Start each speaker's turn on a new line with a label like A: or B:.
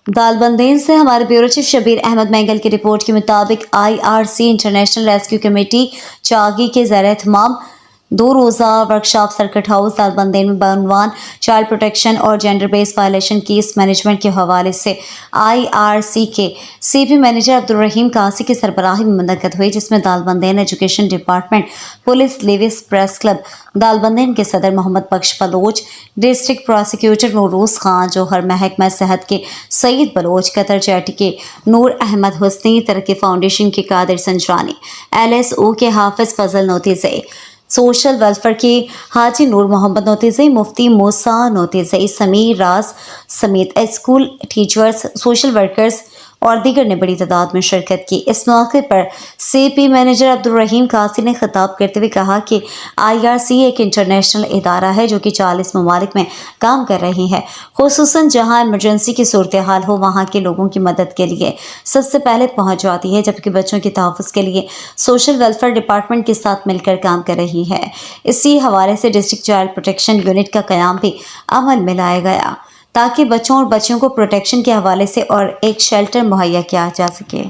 A: दालबंदेन से हमारे bureau chief Shabbir Ahmed Mengal की रिपोर्ट के मुताबिक IRC international rescue committee Chagai के ज़ेर एहतमाम 2 रोज़ा वर्कशॉप सर्किट हाउस दालबंदेन में बनवान चाइल्ड प्रोटेक्शन और gender based violation case management के हवाले से IRC के CP मैनेजर अब्दुल रहीम कासी की सरबराही में मुनक़्क़द हुई, जिसमें Dalbandin education department, police, levies press club Dalbandin के सदर मोहम्मद बख्श बलोच, डिस्ट्रिक्ट प्रोसिक्यूटर नूरूस खान जौहर, महकमा सेहत के सईद बलोच, कतर चैटी के नूर अहमद हुस्नी, तरक्की फाउंडेशन के कादिर संजरानी, LSO के हाफिज फजल नोतीज़ई, सोशल वेलफेयर के हाजी नूर मोहम्मद नोतीज़ई, मुफ्ती मूसा नोतीज़ई, समीर राज समेत स्कूल टीचर्स, सोशल वर्कर्स और दीगर ने बड़ी तादाद में शिरकत की। इस मौके पर CP मैनेजर अब्दुल रहीम कासी ने खिताब करते हुए कहा कि IRC एक इंटरनेशनल इदारा है जो कि 40 ममालिक में काम कर रही है, खुसूसन जहां इमरजेंसी की सूरत हाल हो वहां के लोगों की मदद के लिए सबसे पहले पहुंच जाती है, जबकि बच्चों के तहफ़्फ़ुज़ के लिए सोशल वेलफेयर डिपार्टमेंट के साथ मिलकर काम कर रही है। इसी हवाले से डिस्ट्रिक्ट चाइल्ड प्रोटेक्शन यूनिट का क़याम भी अमल में लाया गया ताकि बच्चों और बच्चियों को प्रोटेक्शन के हवाले से और एक शेल्टर मुहैया किया जा सके।